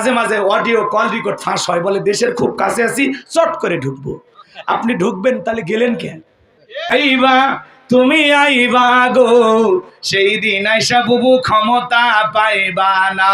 মাঝে মাঝে audio call record ফাঁস হয়, বলে দেশের খুব কাছে আছি, চট করে ঢুকবো। আপনি ঢুকবেন, তাহলে গেলেন কেন? আইবা তুমি আইবা গো, সেই দিন আইসা বুবু ক্ষমতা পাইবা না।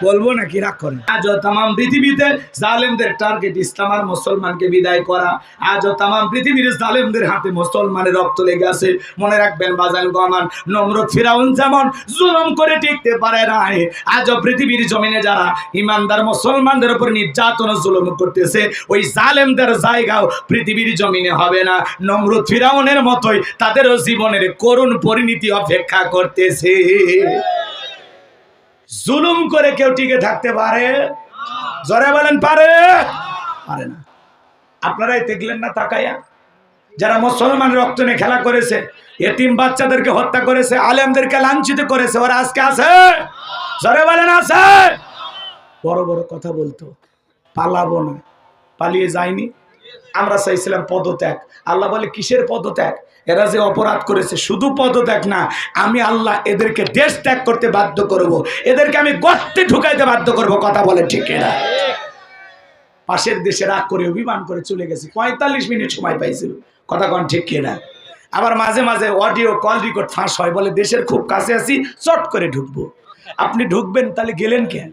বলবো নাকি রাগ করেন? আজও তামাম পৃথিবীতে জালেমদের টার্গেট ইসলাম আর মুসলমানকে বিদায় করা। আজও তামাম পৃথিবীর জালেমদের হাতে মুসলমানের রক্ত লেগে আছে। মনে রাখবেন বাজান গমান, নমরুদ ফিরাউন যেমন জুলুম করে টিকতে পারে নাই, আজও পৃথিবীর জমিনে যারা ইমানদার মুসলমানদের উপর নির্যাতন জুলুম করতেছে, ওই জালেমদের জায়গাও পৃথিবীর জমিনে হবে না। নমরুদ ফিরাউনের মতোই তাদেরও জীবনের করুণ পরিণতি অপেক্ষা করতেছে। জুলুম করে কেউ টিকে থাকতে পারে? জোরে বলেন পারে? পারে না। আপনারাই দেখলেন না তাকাইয়া, যারা মুসলমান রক্ত নিয়ে খেলা করেছে, এতিম বাচ্চাদেরকে হত্যা করেছে, আলেমদেরকে লাঞ্ছিত করেছে, ওরা আজকে আছে? জোরে বলেন আছে? বড় বড় কথা বলতো, পালাবো না, পালিয়ে যায়নি। আমরা চাইছিলাম পদত্যাগ, আল্লাহ বলে কিসের পদত্যাগ? এরা যে অপরাধ করেছে শুধু পদত্যাগ না, আমি আল্লাহ এদেরকে দেশ ত্যাগ করতে বাধ্য করব, এদেরকে আমি গর্তে ঢুকাইতে বাধ্য করব। কথা বলে ঠিক না? পাশের দেশে রাগ করে অভিমান করে চলে গেছে, 45 মিনিট সময় পাইছিল। কথা কন ঠিক না? আবার মাঝে মাঝে অডিও কল রেকর্ড ফাঁস হয়, বলে দেশের খুব কাছে আছি, চট করে ঢুকবো। আপনি ঢুকবেন, তাহলে গেলেন কেন?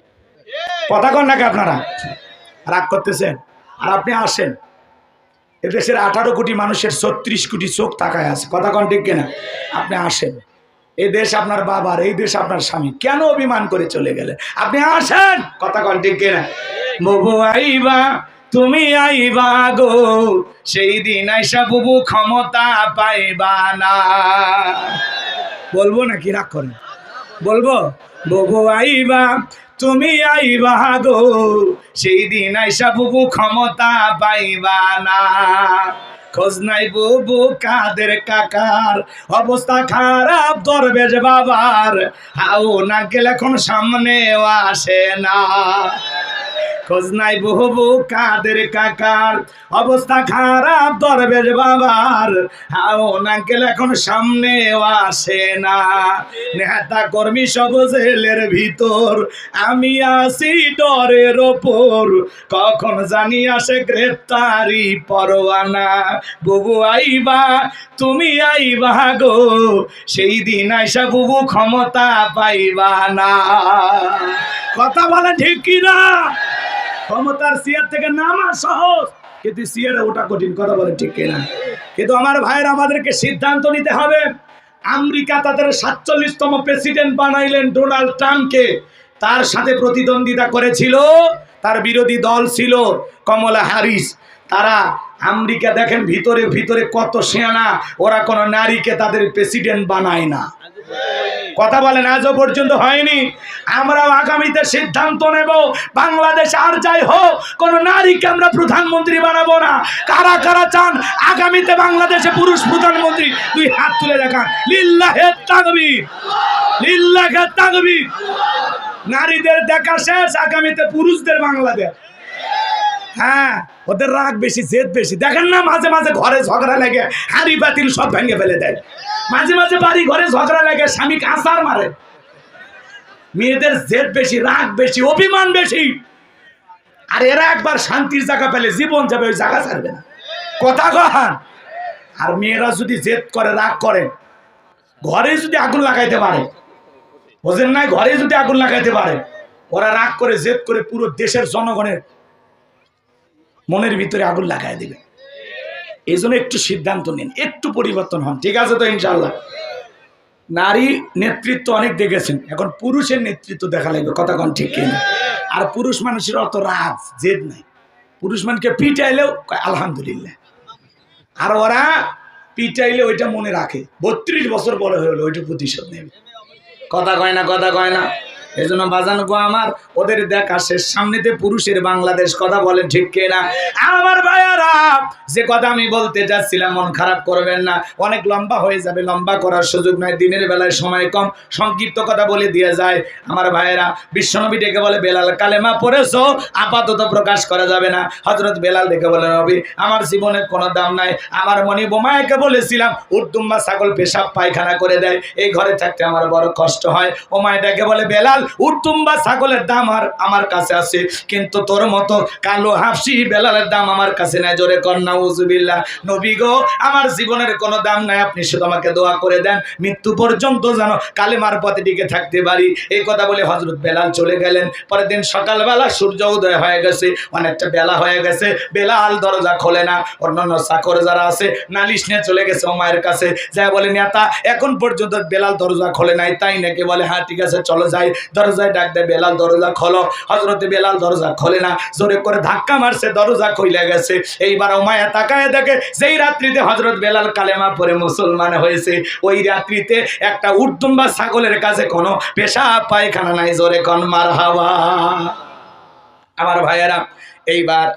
কথা কন নাকি আপনারা? রাগ করতেছেন? আর আপনি আসেন, এদেশের 18 কোটি মানুষের 36 কোটি চোখ তাকায় আছে। কথা কন ঠিক কিনা? আপনি আসেন, এই দেশ আপনার বাবার, এই দেশ আপনার স্বামী, কেন অভিমান করে চলে গেলেন? আপনি আসেন। কথা কন ঠিক কিনা? বুবু আইবা তুমি আইবা গো, সেই দিন আইসা বুবু ক্ষমতা পাইবা না। বলবো নাকি রাগ করেন? বলবো? বুবু আইবা তুমি আইবা গো, সেই দিন আইসা বুবু ক্ষমতা পাইবা না। খোঁজ নাই বুবু কাদের কাকার, অবস্থা খারাপ দরবেশ বাবার, হাও না গেলে এখন সামনেও আসে না। খোঁজ নাই বুবু কাদের কাকার, অবস্থা খারাপ দরবেশ বাবার, হাও না গেলে এখন সামনেও আসে না। নেতা কর্মী সব জেলের ভিতর, আমি আছি ডরের ওপর, কখন জানি আসে গ্রেফতারি পরোয়ানা। বুবু আইবা তুমি আইবা গো, সেই দিন আইসা বুবু ক্ষমতা পাইবা না। কথা বলে ঠিক কিনা? ক্ষমতার চেয়ার থেকে নামা সহজ, কিন্তু চেয়ারে ওটা কঠিন। কথা বলে ঠিক কিনা? কিন্তু আমার ভাইয়ের, আমাদেরকে সিদ্ধান্ত নিতে হবে। আমেরিকা তাদের 47তম প্রেসিডেন্ট বানাইলেন ডোনাল্ড ট্রাম্পকে, তার সাথে প্রতিদ্বন্দ্বিতা করেছিল, তার বিরোধী দল ছিল কমলা হ্যারিস। তারা আমেরিকা দেখেন ভিতরে ভিতরে কত সেনা, ওরা কোনো নারীকে তাদের প্রেসিডেন্ট বানায় না। কথা বলেন, আজও পর্যন্ত হয়নি। আমরাও আগামীতে সিদ্ধান্ত নেব, বাংলাদেশ আর যাই হোক, কোন নারীকে আমরা প্রধানমন্ত্রী বানাবো না। কারা কারা চান আগামীতে বাংলাদেশে পুরুষ প্রধানমন্ত্রী? দুই হাত তুলে দেখান। লিল্লাহে তাকবীর, লিল্লাহে তাকবীর। নারীদের দেখা শেষ, আগামীতে পুরুষদের বাংলাদেশ। হ্যাঁ, ওদের রাগ বেশি, জেদ বেশি। দেখেন না মাঝে মাঝে ঘরে ঝগড়া লাগে, হাঁড়ি পাতিল সব ভেঙে ফেলে দেয়। মাঝে মাঝে বাড়ি ঘরে ঝগড়া লাগে, স্বামীকে আছাড় মারে। মেয়েদের জেদ বেশি, রাগ বেশি, অভিমান বেশি। আর এরা একবার শান্তির জায়গা পেলে জীবন যাবে, ওই জায়গা ছাড়বে না। কথা কন। আর মেয়েরা যদি জেদ করে, রাগ করে, ঘরে যদি আগুন লাগাইতে পারে, বোঝেন নাই? ঘরে যদি আগুন লাগাইতে পারে, ওরা রাগ করে জেদ করে পুরো দেশের জনগণের মনের ভিতরে আগুন লাগাই দেবে। এই জন্য একটু সিদ্ধান্ত নিন, একটু পরিবর্তন হন। ঠিক আছে তো? ইনশাল্লাহ। নারী নেতৃত্ব অনেক দেখেছেন, এখন পুরুষের নেতৃত্ব দেখা লাগবে। কথা কন ঠিক কিনা? আর পুরুষ মানুষের অত রাগ জেদ নাই। পুরুষ মানুষকে পিটাইলেও আলহামদুলিল্লাহ, আর ওরা পিটাইলে ওইটা মনে রাখে, 32 বছর পরে হলো ওইটা প্রতিশোধ নেবে। কথা কয় না? কথা কয় না? এই জন্য বাজান গো আমার, ওদের দেখা শেষ, সামনেতে পুরুষের বাংলাদেশ। কথা বলেন ঠিক কিনা? আমার ভাইয়ারা, যে কথা আমি বলতে যাচ্ছিলাম, মন খারাপ করবেন না, অনেক লম্বা হয়ে যাবে, লম্বা করার সুযোগ নাই, দিনের বেলায় সময় কম, সংক্ষিপ্ত কথা বলে দিয়ে যায়। আমার ভাইয়েরা, বিশ্বনবী ডেকে বলে, বেলাল কালেমা পড়েছো, আপাতত প্রকাশ করা যাবে না। হযরত বেলাল ডেকে বলে, নবী আমার জীবনের কোনো দাম নাই, আমার মনি বোমায়কে বলেছিলাম উর্দুম্বা ছাগল পেশাব পায়খানা করে দেয়, এই ঘরে থাকতে আমার বড় কষ্ট হয়। ওমায় ডেকে বলে, বেলাল উটুম্বা ছাগলের দাম আমার কাছে আছে, কিন্তু তোর মতো কালো হাফসি বেলালের দাম আমার কাছে নাই। জোরে কর নাউজুবিল্লাহ। নবী গো, আমার জীবনের কোনো দাম নাই, আপনি শুধু আমাকে দোয়া করে দেন মৃত্যু পর্যন্ত যেন কালেমার পথে টিকে থাকতে পারি। এই কথা বলে হযরত বেলাল চলে গেলেন। পরের দিন সকালবেলা সূর্য উদয় হয়ে গেছে, অনেকটা বেলা হয়ে গেছে। বেলাল দরজা খোলে না। অন্যান্য চাকর যারা আছে নালিশ নিয়ে চলে গেছে ওমায়ের কাছে, যা বলে নেতা এখন পর্যন্ত বেলাল দরজা খোলে নাই, তাই নাকি? বলে হ্যাঁ ঠিক আছে চলো যাই। দরজায় ডাক দেয়, বেলাল দরজা খোলো। হযরতে বেলাল দরজা খোলে না, জোরে করে ধাক্কা মারছে, দরজা খুলে গেছে। এইবার ওমায়া তাকায় দেখে যেই রাত্রিতে হযরত বেলাল কালেমা পড়ে মুসলমান হয়েছে, ওই রাত্রিতে একটা উটদুম্বা ছাগলের কাছে কোনো পেশাব পায়খানা নাই। জোরে কোন মারহাবা। আমার ভাইয়েরা, এইবার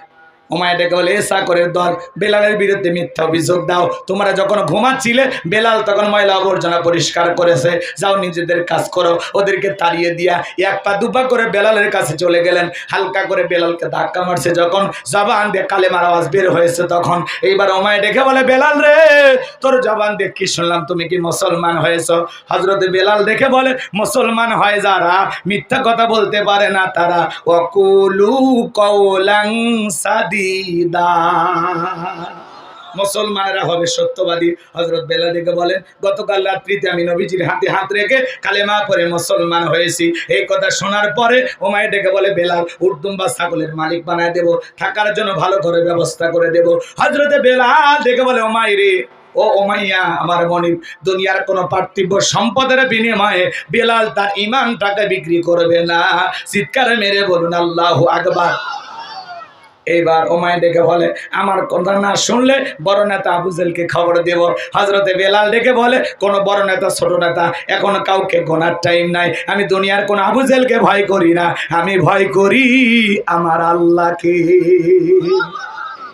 ওমায়া ডেকে বলে এসা করে দল, বেলালের বিরুদ্ধে মিথ্যা অভিযোগ দাও। তোমরা যখন ঘুমাচ্ছিলে বেলাল তখন ময়লা আবর্জনা পরিষ্কার করেছে, যাও নিজেদের কাজ করো। ওদেরকে তাড়িয়ে দিয়া এক পা দুপা করে বেলালের কাছে চলে গেলেন। হালকা করে বেলালকে ধাক্কা মারছে, যখন জবান দিয়ে কালেমার আওয়াজ বের হয়েছে তখন এইবার ওমায়া ডেকে বলে বেলাল রে, তোর জবান দিয়ে কি শুনলাম, তুমি কি মুসলমান হয়েছ? হযরতে বেলাল দেখে বলে মুসলমান হয় যারা মিথ্যা কথা বলতে পারে না তারা। ওয়াকুলু কওলান সাদি, মুসলমানেরা হবে সত্যবাদী। হযরত বেলাল দেখে বলেন গতকাল রাত্রিতে আমি নবীজির হাতে হাত রেখে কালেমা পড়ে মুসলমান হয়েছি। এই কথা শোনার পরে ওমায় ডেকে বলে বেলাল উটদুম্বা ছাগলের মালিক বানায় দেব, থাকার জন্য ভালো করে ব্যবস্থা করে দেব। হযরতে বেলাল ডেকে বলে ওমাই রে, ও ওমাইয়া আমার মনিব, দুনিয়ার কোনো পার্থিব সম্পদের বিনিময়ে বেলাল তার ঈমানটাকে বিক্রি করবে না। চিৎকার মেরে বলুন আল্লাহু আকবার। এইবার ওমায় ডেকে বলে আমার কথা না শুনলে বড় নেতা আবু জেলকে খবর দেব। হযরতে বেলাল ডেকে বলে কোন বড় নেতা ছোট নেতা এখন কাউকে গোনার টাইম নাই। আমি দুনিয়ার কোন আবু জেলকে ভয় করি না, আমি ভয় করি আমার আল্লাহকে।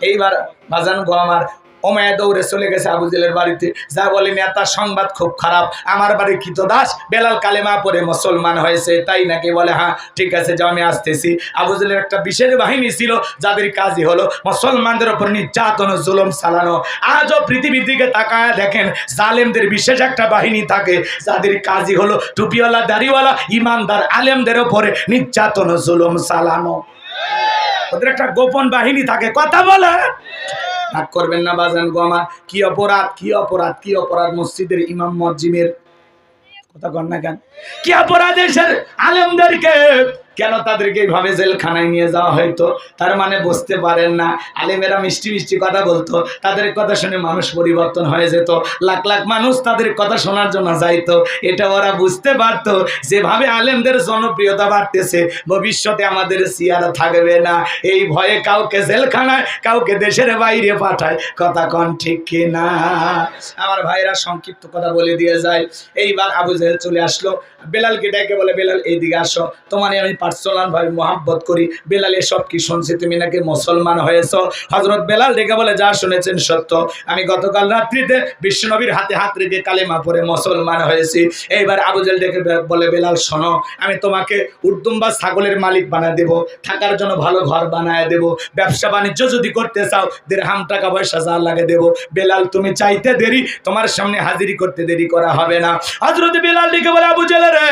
এইবার বাজান গো আমার, ওমায়া দৌড়ে চলে গেছে আবু জেলের বাড়িতে, যা বলে নেতা সংবাদ খুব খারাপ, আমার বাড়ির কৃতদাস বেলাল কালেমা পড়ে মুসলমান হয়েছে। তাই নাকি? বলে হ্যাঁ ঠিক আছে যাও আমি আসতেছি। আবু জেলের একটা বিশেষ বাহিনী ছিল যাদের কাজই হলো মুসলমানদের উপর নির্যাতন জুলুম চালানো। আজও পৃথিবীর দিকে তাকায় দেখেন জালেমদের বিশেষ একটা বাহিনী থাকে যাদের কাজই হলো টুপিওয়ালা দাড়িওয়ালা ইমানদার আলেমদের উপরে নির্যাতন জুলুম চালানো। ওদের একটা গোপন বাহিনী থাকে। কথা বলে রাগ করবেন না বাজান গো আমার। কি অপরাধ, কি অপরাধ, কি অপরাধ মসজিদের ইমাম মুয়াজ্জিমের কথা কন না কেন? কি অপরাধ এসে আলেমদেরকে কেন তাদেরকে এইভাবে জেলখানায় নিয়ে যাওয়া হয়তো? তার মানে বুঝতে পারেন না, আলেমেরা মিষ্টি মিষ্টি কথা বলতো, তাদের কথা শুনে মানুষ পরিবর্তন হয়ে যেত, লাখ লাখ মানুষ তাদের কথা শোনার জন্য যাইতো। এটা ওরা বুঝতে পারতো যেভাবে আলেমদের জনপ্রিয়তা বাড়তেছে ভবিষ্যতে আমাদের চেয়ার থাকবে না। এই ভয়ে কাউকে জেলখানায় কাউকে দেশের বাইরে পাঠায়। কথা কন ঠিক কি না? আমার ভাইরা সংক্ষিপ্ত কথা বলে দিয়ে যায়। এইবার আবু জেহেল চলে আসলো, বেলালকে ডেকে বলে বেলাল এইদিকে আসো, তোমার আমি পার্সোনাল ভাবে মহাব্বত করি। বেলাল এসব কি শুনছি, তুমি নাকি মুসলমান হয়েছো? হযরত বেলাল ডেকে বলে যা শুনেছেন সত্য, আমি গতকাল রাত্রিতে বিশ্বনবীর হাতে হাত রেখে কালেমা পড়ে মুসলমান হয়েছি। এইবার আবু জেহেল ডেকে বলে বেলাল শোনো, আমি তোমাকে উটদুম্বা ছাগলের মালিক বানায় দেব, থাকার জন্য ভালো ঘর বানায় দেব, ব্যবসা বাণিজ্য যদি করতে চাও দিরহাম টাকা পয়সা যা লাগে দেব। বেলাল তুমি চাইতে দেরি, তোমার সামনে হাজিরি করতে দেরি করা হবে না। হযরত বেলাল ডেকে বলে আবু জেহেল রে,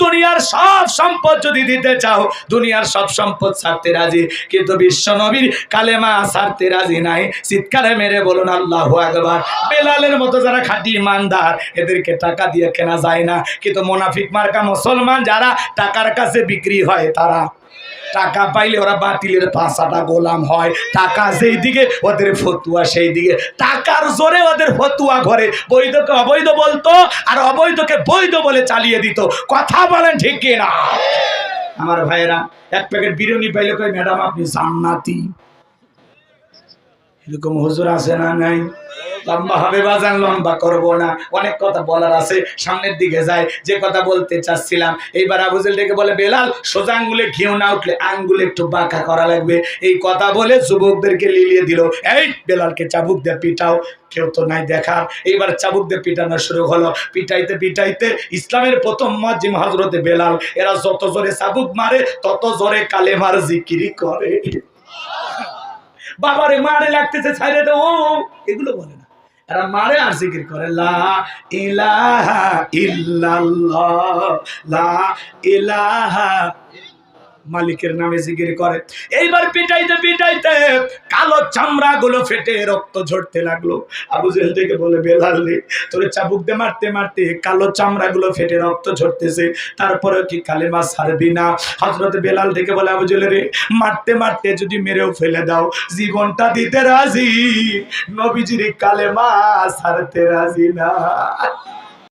দুনিয়ার সব সম্পদ যদি দিতে চাও, দুনিয়ার সব সম্পদ ছাড়তে রাজি, কিন্তু বিশ্বনবীর কালেমা ছাড়তে রাজি নাই। চিৎকারে মেরে বলুন আল্লাহু আকবার। বেলালের মতো যারা খাঁটি ইমানদার এদেরকে টাকা দিয়ে কেনা যায় না, কিন্তু মুনাফিক মার্কা মুসলমান যারা টাকার কাছে বিক্রি হয় তারা টাকা পাইলে ওরা বাতিলের পাশাটা গোলাম হয়। টাকা যেই দিকে ওদের ফতুয়া সেই দিকে, টাকার জোরে ওদের ফতুয়া ঘরে বৈধকে অবৈধ বলতো আর অবৈধকে বৈধ বলে চালিয়ে দিত। কথা বলেন ঠিক কি না? আমার ভাইয়েরা, এক প্যাকেট বিরিয়ানি পাইলে কই ম্যাডাম আপনি জান্নাতি। এরকম হুজুর আছে না নাই? লম্বা হবে বাজান, লম্বা করব না, অনেক কথা বলার আছে, সামনের দিকে যায়। যে কথা বলতে চাচ্ছিলাম, এইবার আবু জেহেল ডেকে বলে বেলাল সোজা আঙ্গুলে ঘিউ না উঠলে আঙ্গুলে একটু বাঁকা করা লাগবে। এই কথা বলে যুবকদেরকে লিলিয়ে দিল, এই বেলালকে চাবুক দিয়ে পিটাও। কেউ তো নাই দেখা, এইবার চাবুক দিয়ে পিটানো শুরু হলো। পিটাইতে পিটাইতে ইসলামের প্রথম মুয়াজ্জিন হযরতে বেলাল, এরা যত জোরে চাবুক মারে তত জোরে কালেমার জিকির করে। বাবারে মারে লাগতেছে ছাইরে দাও, এগুলো বলে না। এরা মারে আর জিকির করে লা ইলাহা ইল্লাল্লাহ, লা ইলাহা, মালিকের নামে জিকির করে। এইবার পিটাইতে পিটাইতে কালো চামড়া গুলো ফেটে রক্ত ঝরতে লাগলো। আবু জেহেল থেকে বলে, বেলাল রে, তোরে চাবুক দিয়ে মারতে মারতে কালো চামড়া গুলো ফেটে রক্ত ঝরতেছে, তারপরে কি কালেমা ছাড়বি না? হযরত বেলাল থেকে বলে, আবু জেহেল রে, মারতে মারতে যদি মেরেও ফেলে দাও, জীবনটা দিতে রাজি, নবীজির কালেমা ছাড়তে রাজি না।